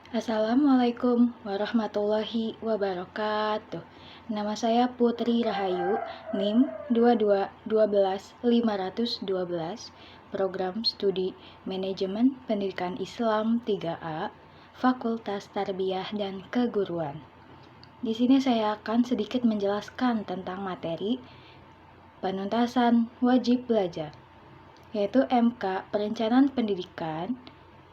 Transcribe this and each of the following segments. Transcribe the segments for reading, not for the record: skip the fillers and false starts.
Assalamualaikum warahmatullahi wabarakatuh. Nama saya Putri Rahayu, NIM 2212512, Program Studi Manajemen Pendidikan Islam 3A, Fakultas Tarbiyah dan Keguruan. Di sini saya akan sedikit menjelaskan tentang materi penuntasan wajib belajar, yaitu MK Perencanaan Pendidikan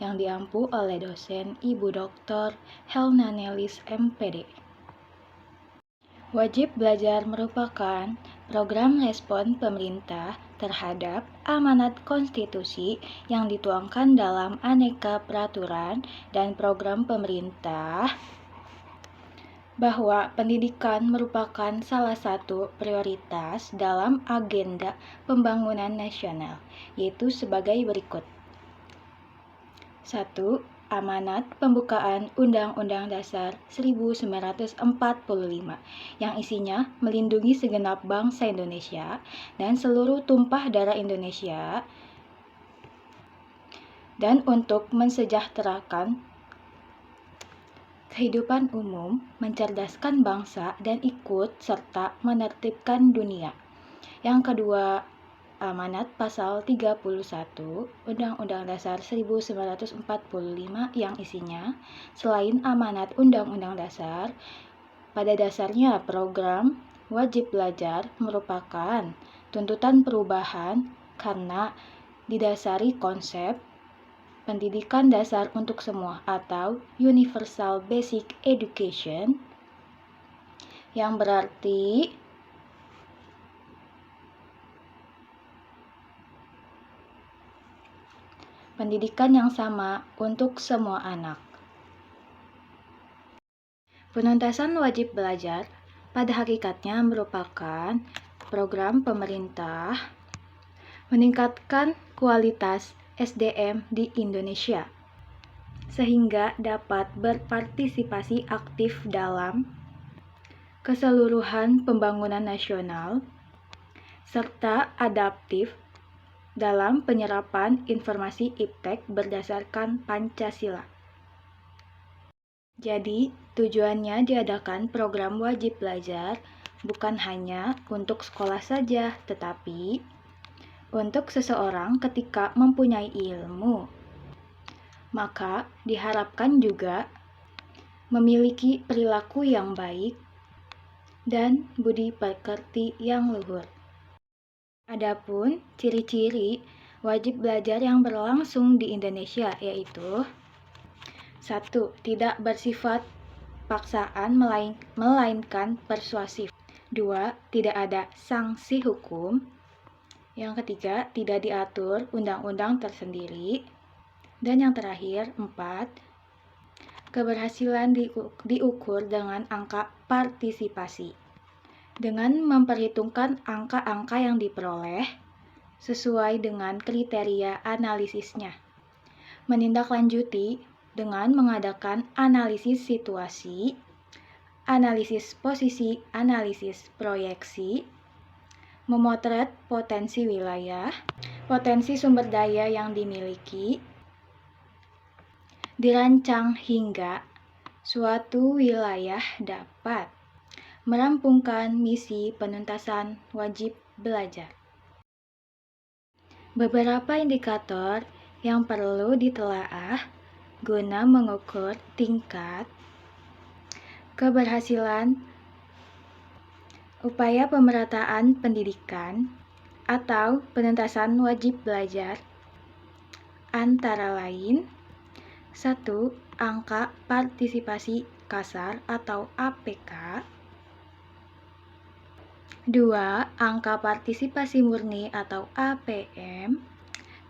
yang diampu oleh dosen Ibu Dr. Helna Nelis MPD. Wajib belajar merupakan program respon pemerintah terhadap amanat konstitusi yang dituangkan dalam aneka peraturan dan program pemerintah bahwa pendidikan merupakan salah satu prioritas dalam agenda pembangunan nasional, yaitu sebagai berikut. 1. Amanat Pembukaan Undang-Undang Dasar 1945 yang isinya melindungi segenap bangsa Indonesia dan seluruh tumpah darah Indonesia dan untuk mensejahterakan kehidupan umum, mencerdaskan bangsa dan ikut serta menertibkan dunia. Yang kedua, Amanat Pasal 31 Undang-Undang Dasar 1945 yang isinya selain amanat Undang-Undang Dasar, pada dasarnya program wajib belajar merupakan tuntutan perubahan karena didasari konsep pendidikan dasar untuk semua atau Universal Basic Education, yang berarti pendidikan yang sama untuk semua anak. Penuntasan wajib belajar pada hakikatnya merupakan program pemerintah meningkatkan kualitas SDM di Indonesia sehingga dapat berpartisipasi aktif dalam keseluruhan pembangunan nasional serta adaptif dalam penyerapan informasi iptek berdasarkan Pancasila. Jadi, tujuannya diadakan program wajib belajar bukan hanya untuk sekolah saja, tetapi untuk seseorang ketika mempunyai ilmu. Maka diharapkan juga memiliki perilaku yang baik dan budi pekerti yang luhur. Adapun ciri-ciri wajib belajar yang berlangsung di Indonesia yaitu 1. Tidak bersifat paksaan melainkan persuasif. 2. Tidak ada sanksi hukum. Yang ketiga, tidak diatur undang-undang tersendiri. Dan yang terakhir, 4. Keberhasilan diukur dengan angka partisipasi, dengan memperhitungkan angka-angka yang diperoleh sesuai dengan kriteria analisisnya. Menindaklanjuti dengan mengadakan analisis situasi, analisis posisi, analisis proyeksi, memotret potensi wilayah, potensi sumber daya yang dimiliki, dirancang hingga suatu wilayah dapat merampungkan misi penuntasan wajib belajar. Beberapa indikator yang perlu ditelaah guna mengukur tingkat keberhasilan upaya pemerataan pendidikan atau penuntasan wajib belajar antara lain: 1. Angka partisipasi kasar atau APK. 2. Angka partisipasi murni atau APM.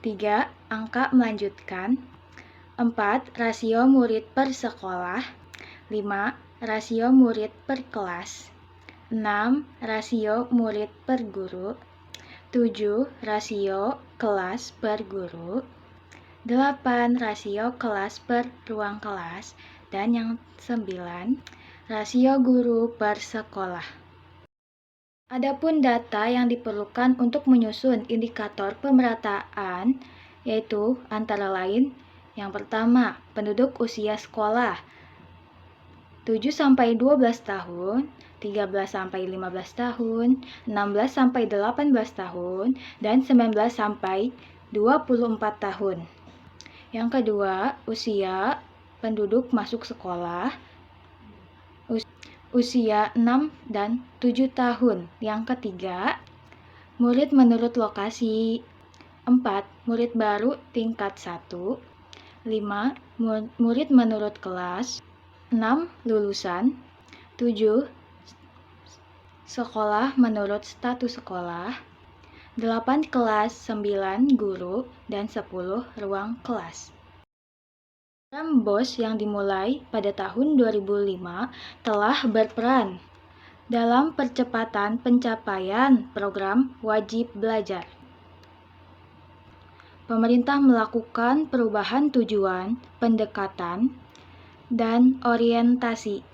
3. Angka melanjutkan. 4. Rasio murid per sekolah. 5. Rasio murid per kelas. 6. Rasio murid per guru. 7. Rasio kelas per guru. 8. Rasio kelas per ruang kelas. Dan yang 9. Rasio guru per sekolah. Adapun data yang diperlukan untuk menyusun indikator pemerataan yaitu antara lain Yang pertama, penduduk usia sekolah 7-12 tahun, 13-15 tahun, 16-18 tahun, dan 19-24 tahun. Yang kedua, usia penduduk masuk sekolah usia 6 dan 7 tahun. Yang ketiga, murid menurut lokasi. 4. Murid baru tingkat 1. 5. Murid menurut kelas. 6. Lulusan. 7. Sekolah menurut status sekolah. 8. Kelas, 9. Guru, dan 10. Ruang kelas. Program BOS yang dimulai pada tahun 2005 telah berperan dalam percepatan pencapaian program wajib belajar. Pemerintah melakukan perubahan tujuan, pendekatan, dan orientasi.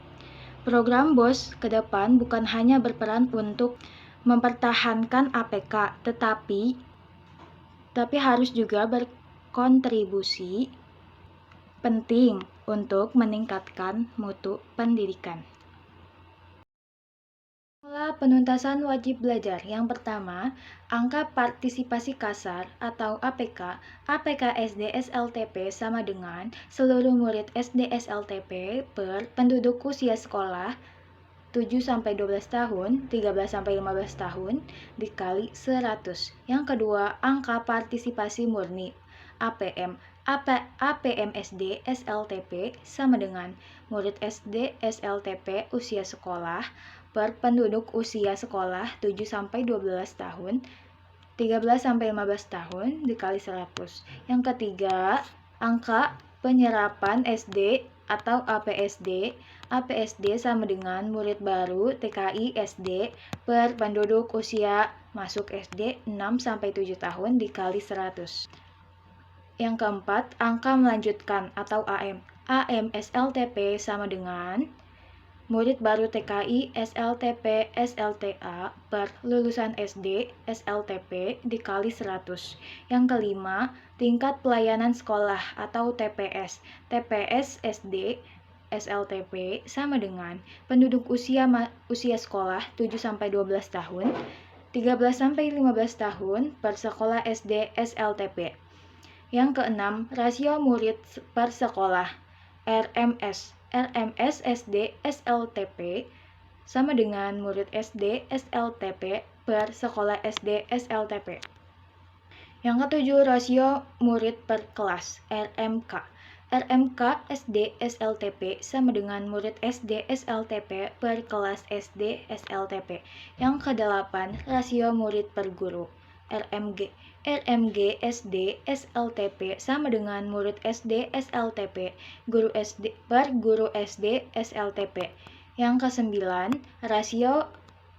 Program BOS ke depan bukan hanya berperan untuk mempertahankan APK, tetapi harus juga berkontribusi penting untuk meningkatkan mutu pendidikan. Pola penuntasan wajib belajar. Yang pertama, angka partisipasi kasar atau APK. APK SD SLTP sama dengan seluruh murid SD SLTP per penduduk usia sekolah 7-12 tahun, 13-15 tahun dikali 100. Yang kedua, angka partisipasi murni APM. APM SD SLTP sama dengan murid SD SLTP usia sekolah per penduduk usia sekolah 7-12 tahun, 13-15 tahun dikali 100. Yang ketiga, angka penyerapan SD atau APSD. APSD sama dengan murid baru TKI SD per penduduk usia masuk SD 6-7 tahun dikali 100. Yang keempat, angka melanjutkan atau AM. AM SLTP sama dengan murid baru TKI SLTP SLTA per lulusan SD SLTP dikali 100. Yang kelima, tingkat pelayanan sekolah atau TPS. TPS SD SLTP sama dengan penduduk usia sekolah 7-12 tahun, 13-15 tahun per sekolah SD SLTP. Yang keenam, rasio murid per sekolah RMS. RMS SD SLTP sama dengan murid SD SLTP per sekolah SD SLTP. Yang ketujuh, rasio murid per kelas RMK. RMK SD SLTP sama dengan murid SD SLTP per kelas SD SLTP. Yang kedelapan, rasio murid per guru RMG. RMG SD SLTP sama dengan murid SD SLTP guru SD per guru SD SLTP. Yang kesembilan, rasio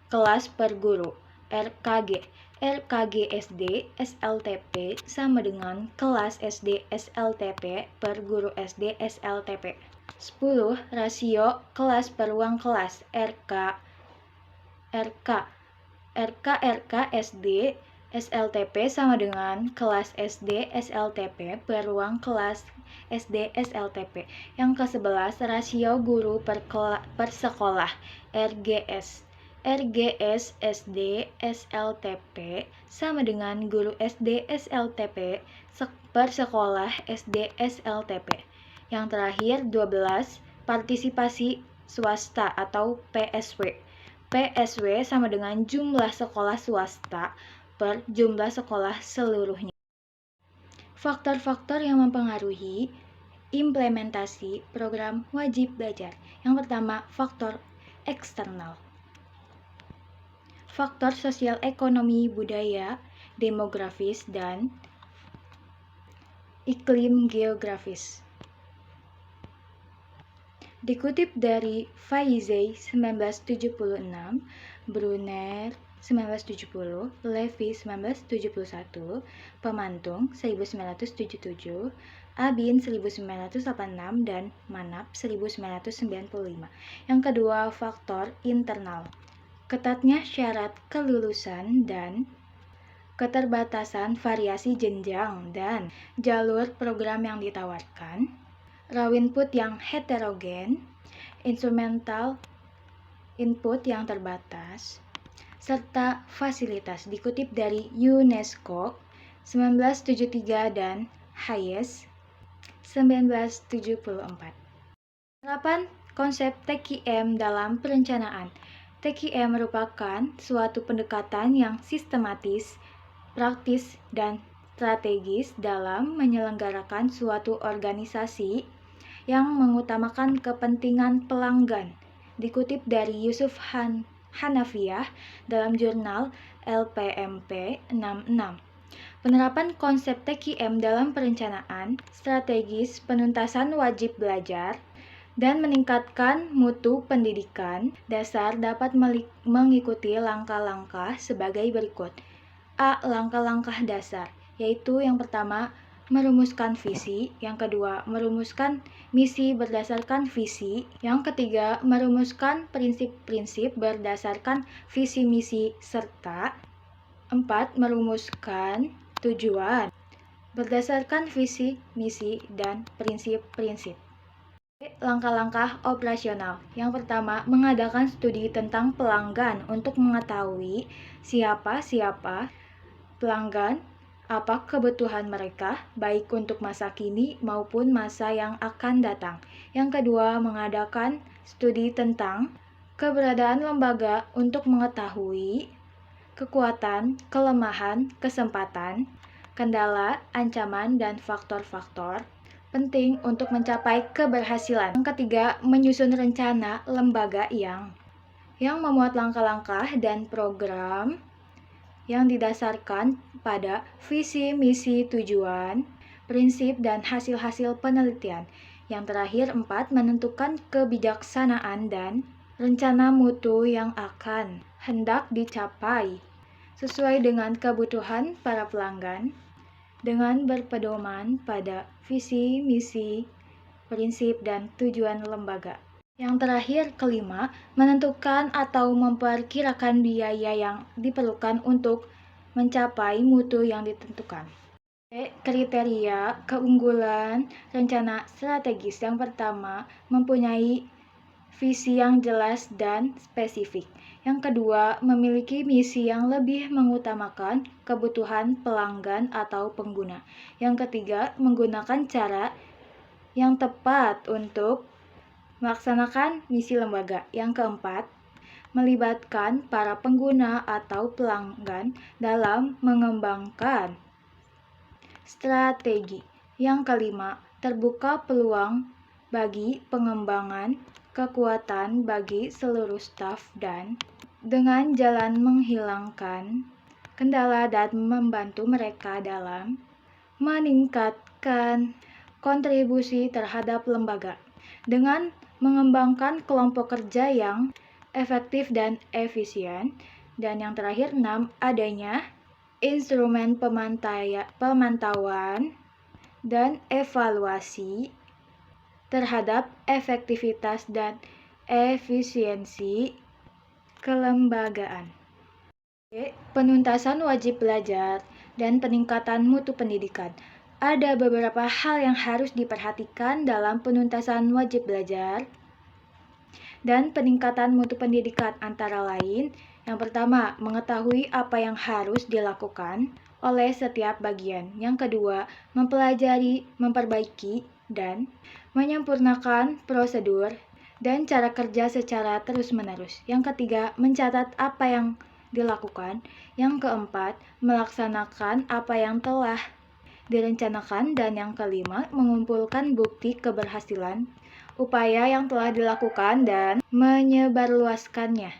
kelas per guru RKG. RKG SD SLTP sama dengan kelas SD SLTP per guru SD SLTP. 10. Rasio kelas per ruang kelas RK SD SLTP sama dengan kelas SD SLTP per ruang kelas SD SLTP. Yang ke-11, rasio guru per sekolah RGS. RGS SD SLTP sama dengan guru SD SLTP per sekolah SD SLTP. Yang terakhir 12, partisipasi swasta atau PSW. PSW sama dengan jumlah sekolah swasta per jumlah sekolah seluruhnya. Faktor-faktor yang mempengaruhi implementasi program wajib belajar. Yang pertama, faktor eksternal. Faktor sosial ekonomi, budaya, demografis, dan iklim geografis. Dikutip dari Faize 1976, Brunner 1970, Levy 1971, Pemantung 1977, Abin 1986, dan Manap 1995. Yang kedua, faktor internal. Ketatnya syarat kelulusan dan keterbatasan variasi jenjang dan jalur program yang ditawarkan, raw input yang heterogen, instrumental input yang terbatas, serta fasilitas dikutip dari UNESCO 1973 dan Hayes 1974. Penerapan konsep TQM dalam perencanaan. TQM merupakan suatu pendekatan yang sistematis, praktis, dan strategis dalam menyelenggarakan suatu organisasi yang mengutamakan kepentingan pelanggan. Dikutip dari Yusuf Hanafiah dalam jurnal LPMP 66. Penerapan konsep TQM dalam perencanaan strategis penuntasan wajib belajar dan meningkatkan mutu pendidikan dasar dapat mengikuti langkah-langkah sebagai berikut. A. Langkah-langkah dasar, yaitu yang pertama, merumuskan visi, yang kedua, merumuskan misi berdasarkan visi, yang ketiga, merumuskan prinsip-prinsip berdasarkan visi misi, serta 4. Merumuskan tujuan berdasarkan visi, misi, dan prinsip-prinsip. Langkah-langkah operasional. Yang pertama, mengadakan studi tentang pelanggan untuk mengetahui siapa pelanggan, apa kebutuhan mereka, baik untuk masa kini maupun masa yang akan datang. Yang kedua, mengadakan studi tentang keberadaan lembaga untuk mengetahui kekuatan, kelemahan, kesempatan, kendala, ancaman, dan faktor-faktor penting untuk mencapai keberhasilan. Yang ketiga, menyusun rencana lembaga yang memuat langkah-langkah dan program yang didasarkan pada visi, misi, tujuan, prinsip, dan hasil-hasil penelitian. Yang terakhir, 4, menentukan kebijaksanaan dan rencana mutu yang akan hendak dicapai sesuai dengan kebutuhan para pelanggan dengan berpedoman pada visi, misi, prinsip, dan tujuan lembaga. Yang terakhir, kelima, menentukan atau memperkirakan biaya yang diperlukan untuk mencapai mutu yang ditentukan. Kriteria keunggulan rencana strategis. Yang pertama, mempunyai visi yang jelas dan spesifik. Yang kedua, memiliki misi yang lebih mengutamakan kebutuhan pelanggan atau pengguna. Yang ketiga, menggunakan cara yang tepat untuk melaksanakan misi lembaga. Yang keempat, melibatkan para pengguna atau pelanggan dalam mengembangkan strategi. Yang kelima, terbuka peluang bagi pengembangan kekuatan bagi seluruh staf dan dengan jalan menghilangkan kendala dan membantu mereka dalam meningkatkan kontribusi terhadap lembaga dengan mengembangkan kelompok kerja yang efektif dan efisien. Dan yang terakhir, 6, adanya instrumen pemantauan dan evaluasi terhadap efektivitas dan efisiensi kelembagaan. Penuntasan wajib belajar dan peningkatan mutu pendidikan. Ada beberapa hal yang harus diperhatikan dalam penuntasan wajib belajar dan peningkatan mutu pendidikan, antara lain, yang pertama, mengetahui apa yang harus dilakukan oleh setiap bagian. Yang kedua, mempelajari, memperbaiki, dan menyempurnakan prosedur dan cara kerja secara terus-menerus. Yang ketiga, mencatat apa yang dilakukan. Yang keempat, melaksanakan apa yang telah direncanakan. Dan yang kelima, mengumpulkan bukti keberhasilan upaya yang telah dilakukan dan menyebarluaskannya.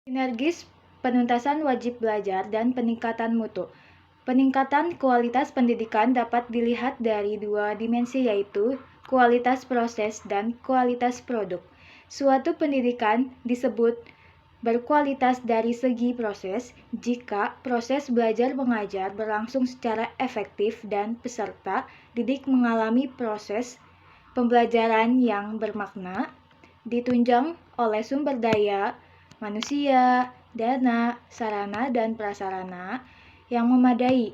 Sinergis penuntasan wajib belajar dan peningkatan mutu. Peningkatan kualitas pendidikan dapat dilihat dari dua dimensi, yaitu kualitas proses dan kualitas produk. Suatu pendidikan disebut berkualitas dari segi proses jika proses belajar mengajar berlangsung secara efektif dan peserta didik mengalami proses pembelajaran yang bermakna, ditunjang oleh sumber daya manusia, dana, sarana, dan prasarana yang memadai.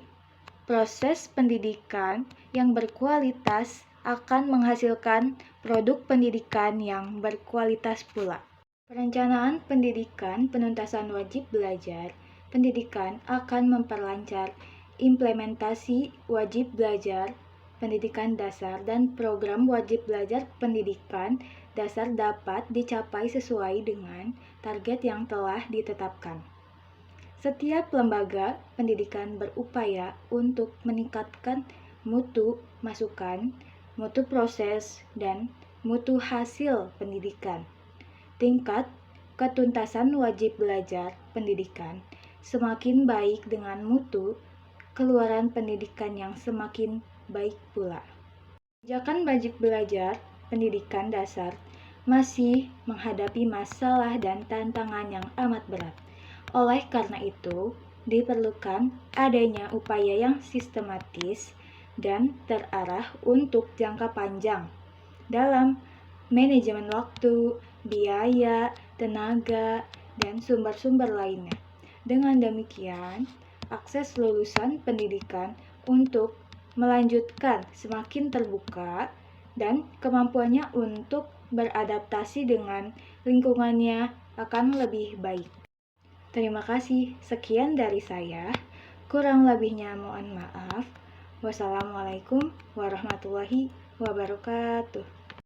Proses pendidikan yang berkualitas akan menghasilkan produk pendidikan yang berkualitas pula. Perencanaan pendidikan penuntasan wajib belajar pendidikan akan memperlancar implementasi wajib belajar pendidikan dasar dan program wajib belajar pendidikan dasar dapat dicapai sesuai dengan target yang telah ditetapkan. Setiap lembaga pendidikan berupaya untuk meningkatkan mutu masukan, mutu proses, dan mutu hasil pendidikan. Tingkat ketuntasan wajib belajar pendidikan semakin baik dengan mutu keluaran pendidikan yang semakin baik pula. Kebijakan wajib belajar pendidikan dasar masih menghadapi masalah dan tantangan yang amat berat. Oleh karena itu, diperlukan adanya upaya yang sistematis dan terarah untuk jangka panjang dalam manajemen waktu, biaya, tenaga, dan sumber-sumber lainnya. Dengan demikian, akses lulusan pendidikan untuk melanjutkan semakin terbuka dan kemampuannya untuk beradaptasi dengan lingkungannya akan lebih baik. Terima kasih, sekian dari saya. Kurang lebihnya mohon maaf. Wassalamualaikum warahmatullahi wabarakatuh.